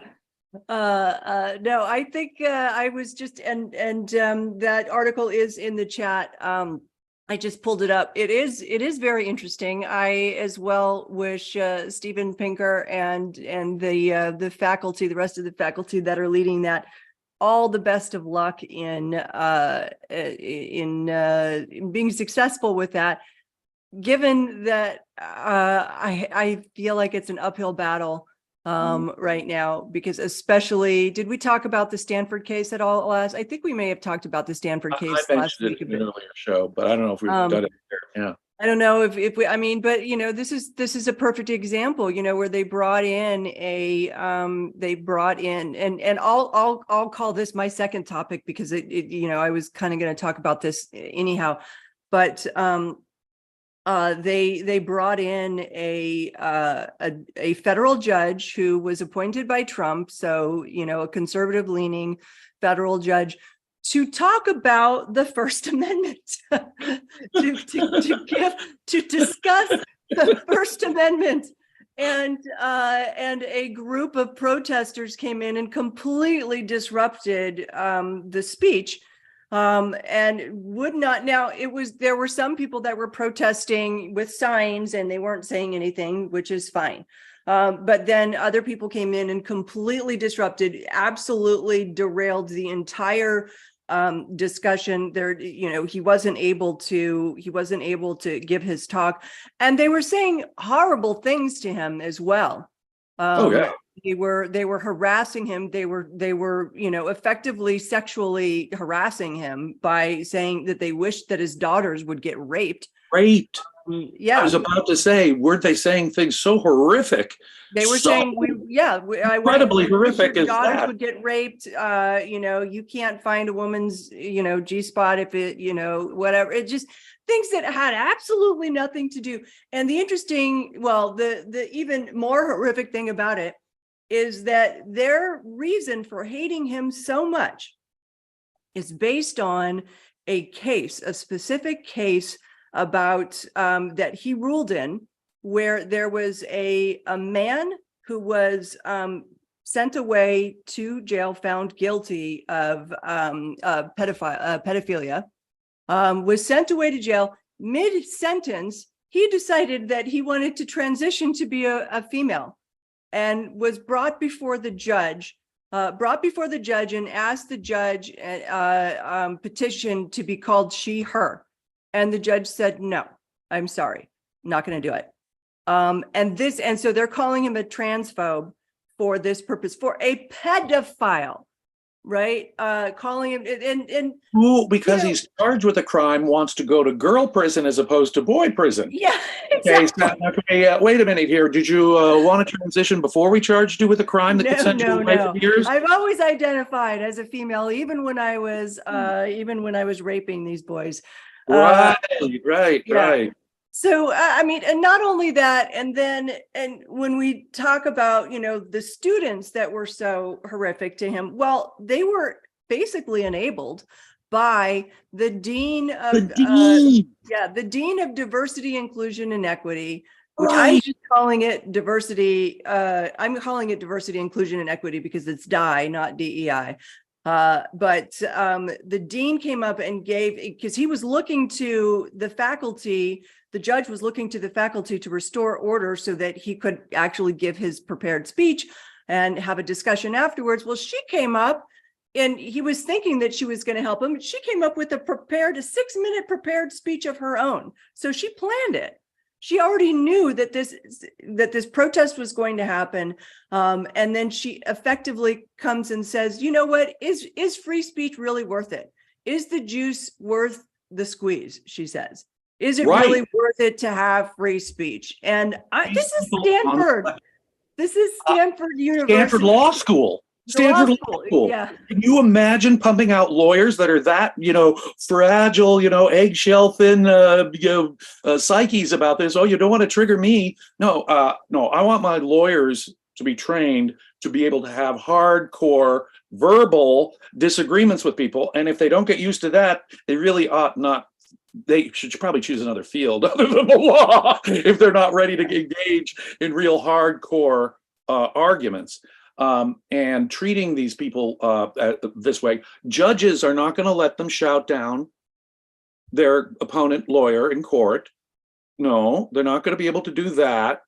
No, I think I was just and that article is in the chat. I just pulled it up. It is very interesting. I as well wish Steven Pinker and the faculty, the rest of the faculty that are leading that, all the best of luck in being successful with that. Given that I feel like it's an uphill battle right now, because especially, did we talk about the Stanford case at all last? I think we may have talked about the Stanford case last week. In an earlier show, but I don't know if we've done it here. Yeah. I don't know if we, I mean, but this is a perfect example, where they brought in and I'll call this my second topic, because I was kind of going to talk about this anyhow, but they brought in a federal judge who was appointed by Trump, so a conservative leaning federal judge, to talk about the First Amendment, to discuss the First Amendment, and a group of protesters came in and completely disrupted the speech. And would not. Now, there were some people that were protesting with signs and they weren't saying anything, which is fine. But then other people came in and completely disrupted, absolutely derailed the entire discussion there. He wasn't able to give his talk, and they were saying horrible things to him as well. Oh yeah. They were harassing him. They were effectively sexually harassing him by saying that they wished that his daughters would get raped. Raped. Yeah. I was about to say, weren't they saying things so horrific? They were saying, incredibly horrific your as daughters that. would get raped. You can't find a woman's, G-spot if it, whatever. It just things that had absolutely nothing to do. And the even more horrific thing about it is that their reason for hating him so much is based on a specific case about that he ruled in, where there was a man who was sent away to jail, found guilty of pedophilia, was sent away to jail. Mid-sentence, he decided that he wanted to transition to be a female, and was brought before the judge and asked the judge petition to be called she, her. And the judge said, no, I'm sorry, not going to do it. And so they're calling him a transphobe for this purpose, for a pedophile, right? Calling him and who, because he's charged with a crime, wants to go to girl prison as opposed to boy prison. Yeah, exactly. Okay, wait a minute here. Did you want to transition before we charged you with a crime that could send you away for years? I've always identified as a female, even when I was raping these boys. Right. So, and not only that, and when we talk about, the students that were so horrific to him, well, they were basically enabled by the dean of diversity, inclusion, and equity, which I'm just calling it diversity. I'm calling it diversity, inclusion, and equity because it's DI, not DEI. But the dean came up and because he was looking to the faculty, the judge was looking to the faculty to restore order so that he could actually give his prepared speech and have a discussion afterwards. Well, she came up and he was thinking that she was going to help him. She came up with a 6-minute prepared speech of her own. So she planned it. She already knew that this protest was going to happen. And then she effectively comes and says, you know what, is free speech really worth it? Is the juice worth the squeeze? She says, is it really worth it to have free speech? And this is Stanford. This is Stanford University. Stanford Law School. Stanford Law School. Yeah. Can you imagine pumping out lawyers that are that, fragile, eggshell thin, psyches about this? Oh, you don't want to trigger me. No, I want my lawyers to be trained to be able to have hardcore verbal disagreements with people. And if they don't get used to that, they really ought not. They should probably choose another field other than the law if they're not ready to engage in real hardcore arguments. And treating these people this way, judges are not going to let them shout down their opponent lawyer in court. No, they're not going to be able to do that.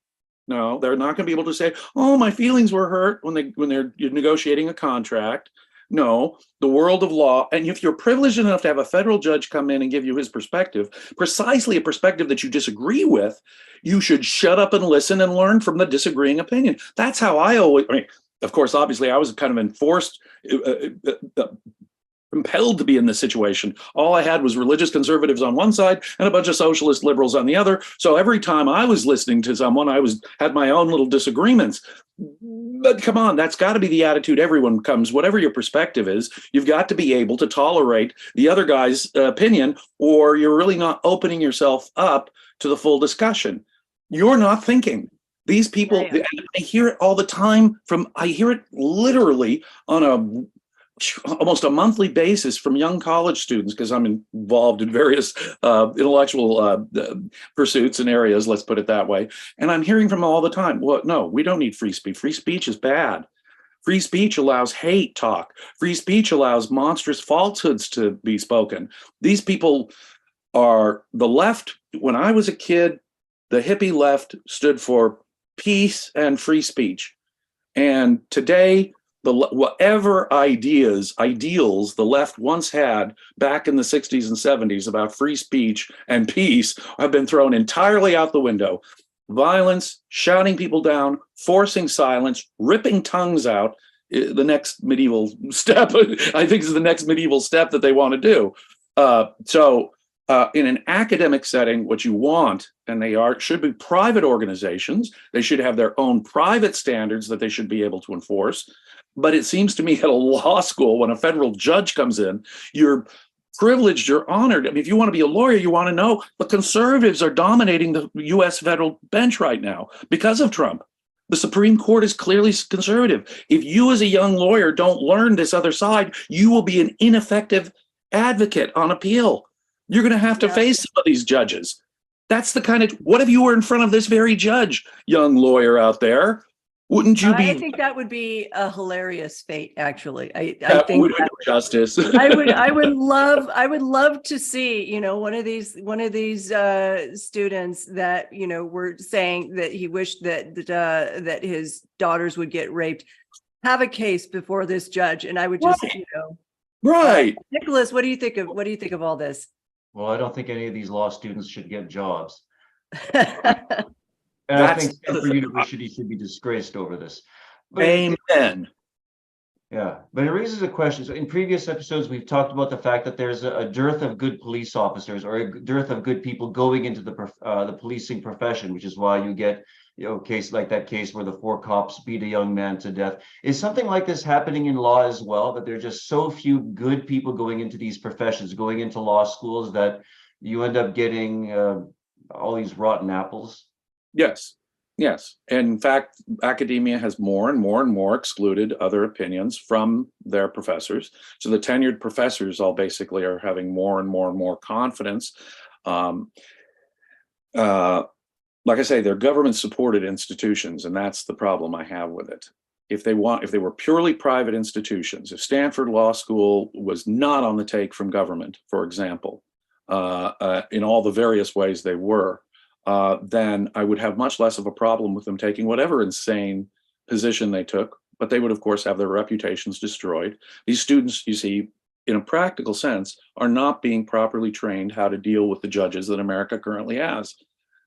No, they're not going to be able to say, "Oh, my feelings were hurt" when they're negotiating a contract. No, the world of law, and if you're privileged enough to have a federal judge come in and give you his perspective, precisely a perspective that you disagree with, you should shut up and listen and learn from the disagreeing opinion. That's how I always, I mean, of course, obviously I was kind of enforced, compelled to be in this situation. All I had was religious conservatives on one side and a bunch of socialist liberals on the other. So every time I was listening to someone, had my own little disagreements. But come on, that's got to be the attitude everyone comes, whatever your perspective is, you've got to be able to tolerate the other guy's opinion, or you're really not opening yourself up to the full discussion. You're not thinking. These people, Yeah. I hear it all the time I hear it literally on almost a monthly basis from young college students, because I'm involved in various intellectual pursuits and areas, let's put it that way. And I'm hearing from them all the time, well, no, we don't need free speech. Free speech is bad. Free speech allows hate talk. Free speech allows monstrous falsehoods to be spoken. These people are the left. When I was a kid, the hippie left stood for peace and free speech. And today, whatever ideals the left once had back in the 60s and 70s about free speech and peace have been thrown entirely out the window. Violence, shouting people down, forcing silence, ripping tongues out, the next medieval step, I think is the next medieval step that they want to do. So in an academic setting, what you want, and should be private organizations, they should have their own private standards that they should be able to enforce. But it seems to me at a law school, when a federal judge comes in, you're privileged, you're honored. I mean, if you want to be a lawyer, you want to know the conservatives are dominating the US federal bench right now because of Trump. The Supreme Court is clearly conservative. If you as a young lawyer don't learn this other side, you will be an ineffective advocate on appeal. You're going to have to face some of these judges. That's the kind of, what if you were in front of this very judge, young lawyer out there? Wouldn't you be? I think that would be a hilarious fate, actually. I think would do justice. I would love to see, one of these students that, were saying that he wished that his daughters would get raped, have a case before this judge. And I would just, right. Nicholas, what do you think of all this? Well, I don't think any of these law students should get jobs. And I think Stanford University should be disgraced over this. But amen. Yeah, but it raises a question. So in previous episodes, we've talked about the fact that there's a dearth of good police officers, or a dearth of good people going into the policing profession, which is why you get case like that case where the 4 cops beat a young man to death. Is something like this happening in law as well? That there are just so few good people going into these professions, going into law schools, that you end up getting all these rotten apples? Yes. In fact, academia has more and more excluded other opinions from their professors. So the tenured professors all basically are having more and more confidence. Like I say, they're government-supported institutions, and that's the problem I have with it. If they were purely private institutions, if Stanford Law School was not on the take from government, for example, in all the various ways they were, then I would have much less of a problem with them taking whatever insane position they took, but they would, of course, have their reputations destroyed. These students, you see, in a practical sense, are not being properly trained how to deal with the judges that America currently has.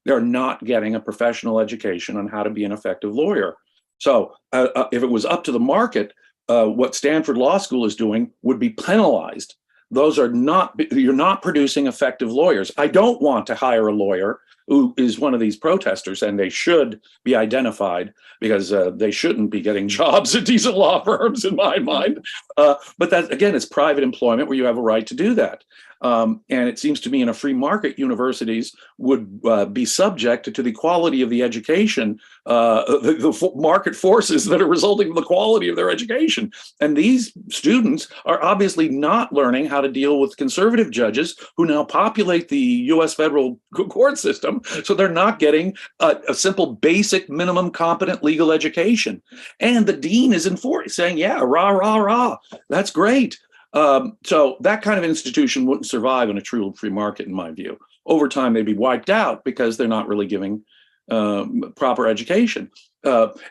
They're not getting a professional education on how to be an effective lawyer. So if it was up to the market, what Stanford Law School is doing would be penalized. You're not producing effective lawyers. I don't want to hire a lawyer who is one of these protesters, and they should be identified, because they shouldn't be getting jobs at decent law firms, in my mind. But that, again, it's private employment where you have a right to do that. And it seems to me in a free market, universities would be subject to the quality of the education, the market forces that are resulting from the quality of their education. And these students are obviously not learning how to deal with conservative judges who now populate the US federal court system. So they're not getting a simple, basic, minimum competent legal education. And the dean is saying, yeah, rah, rah, rah, that's great. So that kind of institution wouldn't survive in a true free market, in my view. Over time, they'd be wiped out because they're not really giving proper education.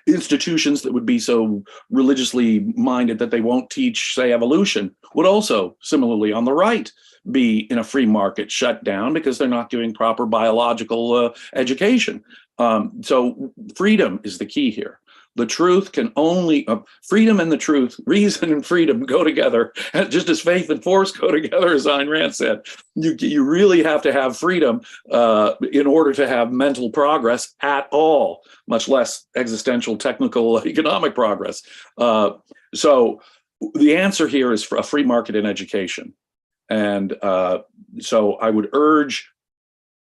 Institutions that would be so religiously minded that they won't teach, say, evolution would also similarly on the right be in a free market shut down because they're not giving proper biological education. So freedom is the key here. The truth can only, freedom and the truth, reason and freedom go together, just as faith and force go together, as Ayn Rand said. You really have to have freedom in order to have mental progress at all, much less existential, technical, economic progress. So the answer here is for a free market in education. And so I would urge,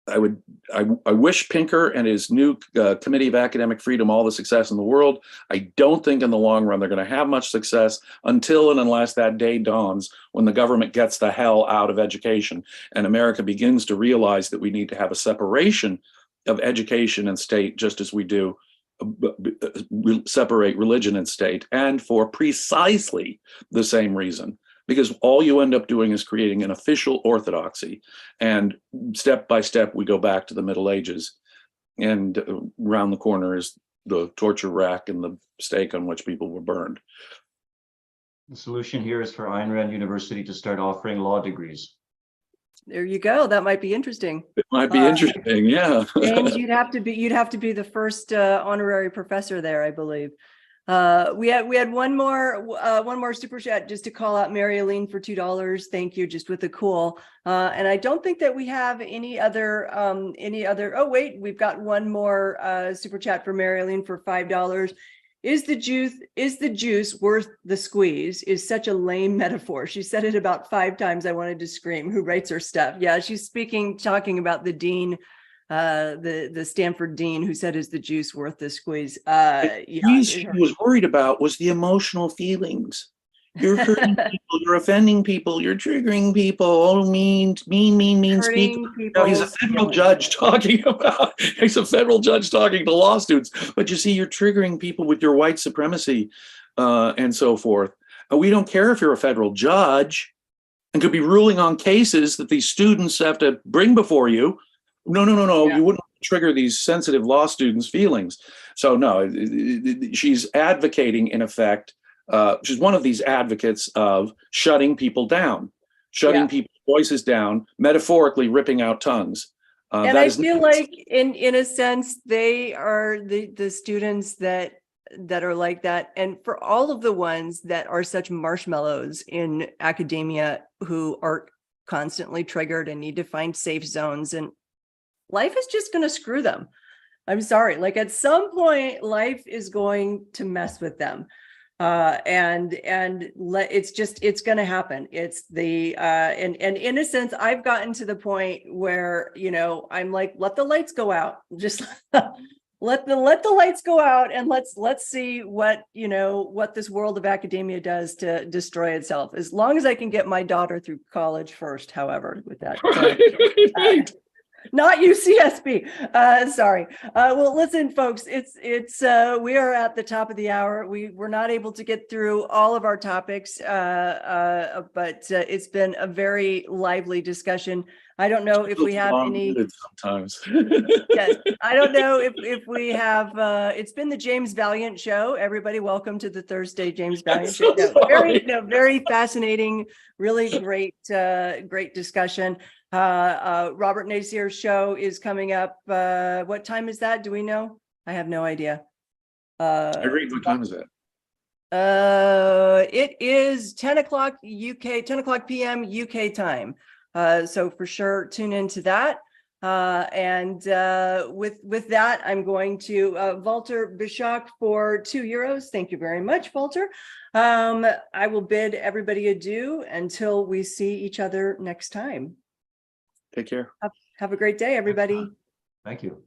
I wish Pinker and his new Committee of Academic Freedom all the success in the world. I don't think in the long run they're going to have much success until and unless that day dawns when the government gets the hell out of education and America begins to realize that we need to have a separation of education and state, just as we do separate religion and state, and for precisely the same reason. Because all you end up doing is creating an official orthodoxy. And step by step, we go back to the Middle Ages. And around the corner is the torture rack and the stake on which people were burned. The solution here is for Ayn Rand University to start offering law degrees. There you go. That might be interesting. It might be interesting, yeah. James, you'd have to be the first honorary professor there, I believe. We had one more super chat just to call out Mary Aline for $2. Thank you, just with the cool. And I don't think that we have any other. Oh wait, we've got one more super chat for Mary Aline for $5. Is the juice worth the squeeze? Is such a lame metaphor. She said it about 5 times. I wanted to scream. Who writes her stuff? Yeah, she's talking about the dean. The Stanford dean who said, is the juice worth the squeeze? She was worried about was the emotional feelings. You're hurting people, you're offending people, you're triggering people, oh, mean speaker. No, he's a federal judge talking to law students. But you see, you're triggering people with your white supremacy and so forth. We don't care if you're a federal judge and could be ruling on cases that these students have to bring before you. No. Yeah. You wouldn't trigger these sensitive law students' feelings. So no, she's advocating, in effect, she's one of these advocates of shutting people down, people's voices down, metaphorically ripping out tongues. And I feel like, in a sense, they are the students that are like that. And for all of the ones that are such marshmallows in academia who are constantly triggered and need to find safe zones, and life is just going to screw them. I'm sorry. Like at some point, life is going to mess with them. It's going to happen. It's and in a sense, I've gotten to the point where, I'm like, let the lights go out. Just let the lights go out, and let's see what this world of academia does to destroy itself. As long as I can get my daughter through college first, however, with that. Right. Not UCSB. Sorry. Well, listen, folks, we are at the top of the hour. We're not able to get through all of our topics, but it's been a very lively discussion. I don't know if we have any. Sometimes. Yes, I don't know if we have. It's been the James Valliant Show. Everybody, welcome to the Thursday James Valliant Show. Very fascinating, really great discussion. Robert Nasir's show is coming up. What time is that? Do we know? I have no idea. Irene, what time is it? It is 10 o'clock UK, 10 o'clock PM UK time. So for sure, tune into that. With that, I'm going to Walter Bishak for €2. Thank you very much, Walter. I will bid everybody adieu until we see each other next time. Take care. Have a great day, everybody. Thank you.